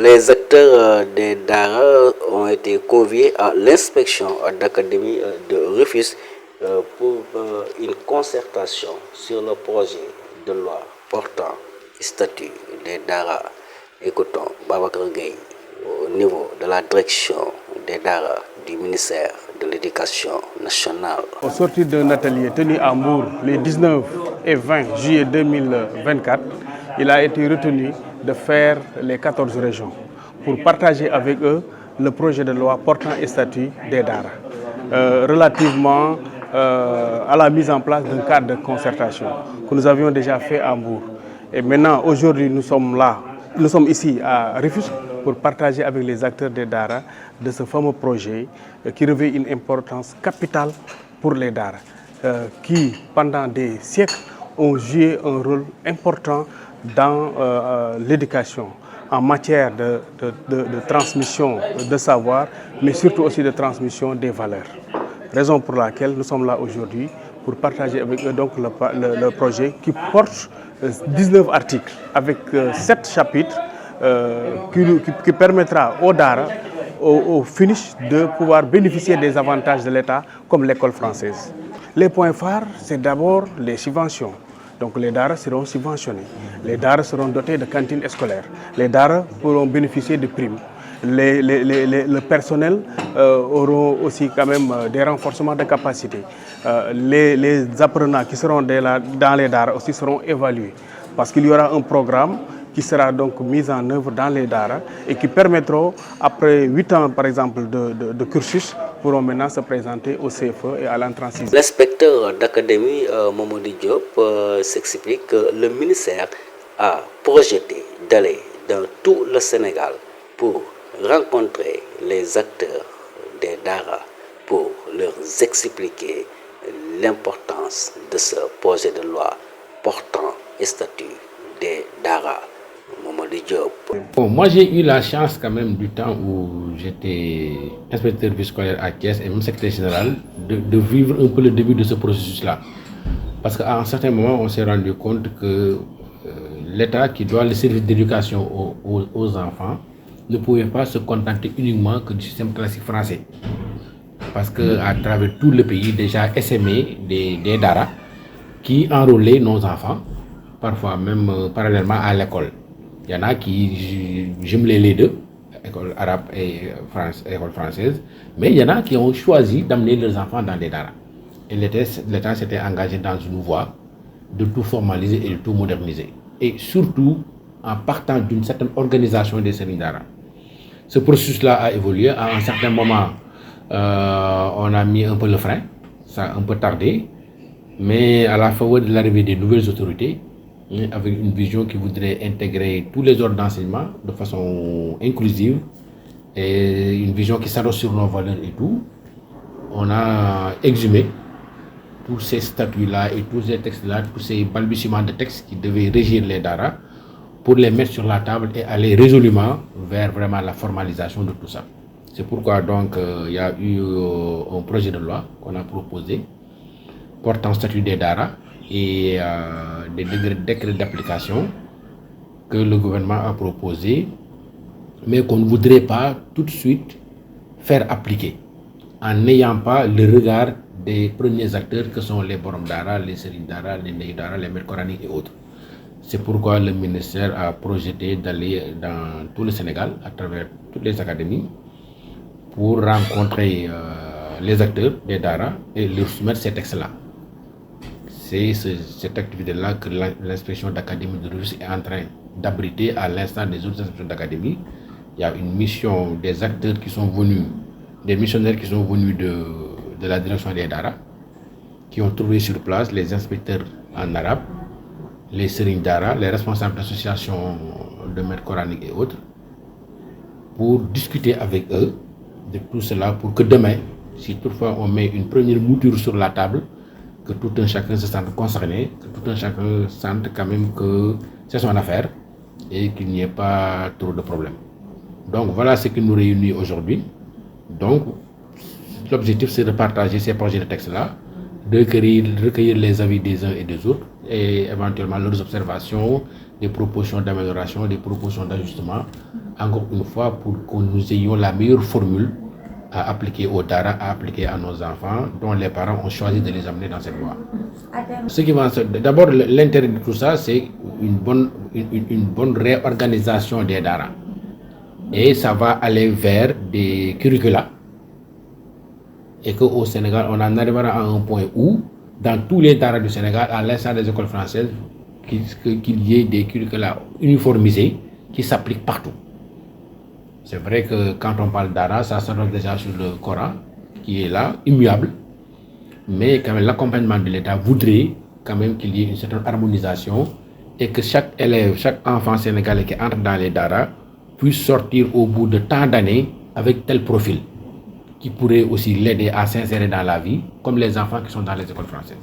Les acteurs des DARA ont été conviés à l'inspection d'académie de Rufisque pour une concertation sur le projet de loi portant statut des DARA. Écoutons Babacar Gueye au niveau de la direction des DARA du ministère de l'Éducation nationale. Au sortir d'un atelier tenu à Mbour les 19 et 20 juillet 2024, il a été retenu de faire les 14 régions pour partager avec eux le projet de loi portant statut des DARA relativement à la mise en place d'un cadre de concertation que nous avions déjà fait à Mbour. Et maintenant, aujourd'hui, nous sommes ici à Rufisque pour partager avec les acteurs des DARA de ce fameux projet qui revêt une importance capitale pour les DARA, qui pendant des siècles ont joué un rôle important dans l'éducation, en matière de transmission de savoir, mais surtout aussi de transmission des valeurs. Raison pour laquelle nous sommes là aujourd'hui pour partager avec eux donc le projet qui porte 19 articles avec 7 chapitres qui permettra aux DARA, au finish, de pouvoir bénéficier des avantages de l'État comme l'école française. Les points phares, c'est d'abord les subventions. Donc les DARA seront subventionnés. Les DARA seront dotés de cantines scolaires. Les DARA pourront bénéficier de primes. Le personnel auront aussi quand même des renforcements de capacité. Les apprenants qui seront dans les DARA aussi seront évalués. Parce qu'il y aura un programme qui sera donc mis en œuvre dans les DARA et qui permettront, après 8 ans par exemple de cursus, pourront maintenant se présenter au CFE et à l'entrée en sixième. L'inspecteur d'académie Mamadou Diop s'explique que le ministère a projeté d'aller dans tout le Sénégal pour rencontrer les acteurs des DARA pour leur expliquer l'importance de ce projet de loi portant statut des DARA. Bon, moi j'ai eu la chance quand même du temps où j'étais inspecteur scolaire à Thiès et même secrétaire général de vivre un peu le début de ce processus-là. Parce qu'à un certain moment, on s'est rendu compte que l'État qui doit le service d'éducation aux enfants ne pouvait pas se contenter uniquement que du système classique français. Parce qu'à travers tout le pays, déjà SME des DARA qui enrôlaient nos enfants, parfois même parallèlement à l'école. Il y en a qui jumelaient les deux, école arabe et école française, mais il y en a qui ont choisi d'amener leurs enfants dans les DARA. Et l'État s'était engagé dans une voie de tout formaliser et de tout moderniser. Et surtout en partant d'une certaine organisation des séries DARA. Ce processus-là a évolué. À un certain moment, on a mis un peu le frein, ça a un peu tardé, mais à la faveur de l'arrivée des nouvelles autorités, avec une vision qui voudrait intégrer tous les ordres d'enseignement de façon inclusive et une vision qui s'arrose sur nos valeurs et tout, on a exhumé tous ces statuts-là et tous ces textes-là, tous ces balbutiements de textes qui devaient régir les DARA pour les mettre sur la table et aller résolument vers vraiment la formalisation de tout ça. C'est pourquoi donc il y a eu un projet de loi qu'on a proposé portant statut des DARA et des décrets d'application que le gouvernement a proposé, mais qu'on ne voudrait pas tout de suite faire appliquer, en n'ayant pas le regard des premiers acteurs que sont les Borom Dara, les Serigne Dara, les Ndeye Dara, les maîtres coraniques et autres. C'est pourquoi le ministère a projeté d'aller dans tout le Sénégal, à travers toutes les académies, pour rencontrer les acteurs des Dara et leur soumettre ces textes-là. C'est cette activité-là que l'inspection d'académie de Rufisque est en train d'abriter à l'instant des autres inspections d'académie. Il y a une mission des acteurs qui sont venus, des missionnaires qui sont venus de la direction des DARA, qui ont trouvé sur place les inspecteurs en arabe, les Serigne Dara, les responsables d'associations de maîtres coraniques et autres, pour discuter avec eux de tout cela, pour que demain, si toutefois on met une première mouture sur la table, que tout un chacun se sente concerné, que tout un chacun sente quand même que c'est son affaire et qu'il n'y ait pas trop de problèmes. Donc voilà ce qui nous réunit aujourd'hui. Donc l'objectif c'est de partager ces projets de texte-là, de recueillir les avis des uns et des autres et éventuellement leurs observations des propositions d'amélioration, des propositions d'ajustement, encore une fois, pour que nous ayons la meilleure formule à appliquer aux Dara, à appliquer à nos enfants, dont les parents ont choisi de les amener dans cette voie. D'abord, l'intérêt de tout ça, c'est une bonne réorganisation des Dara. Et ça va aller vers des curricula. Et qu'au Sénégal, on en arrivera à un point où, dans tous les Dara du Sénégal, à l'instar des écoles françaises, qu'il y ait des curricula uniformisés qui s'appliquent partout. C'est vrai que quand on parle d'Ara, ça s'adresse déjà sur le Coran, qui est là, immuable. Mais quand même, l'accompagnement de l'État voudrait quand même qu'il y ait une certaine harmonisation et que chaque élève, chaque enfant sénégalais qui entre dans les Dara puisse sortir au bout de tant d'années avec tel profil, qui pourrait aussi l'aider à s'insérer dans la vie, comme les enfants qui sont dans les écoles françaises.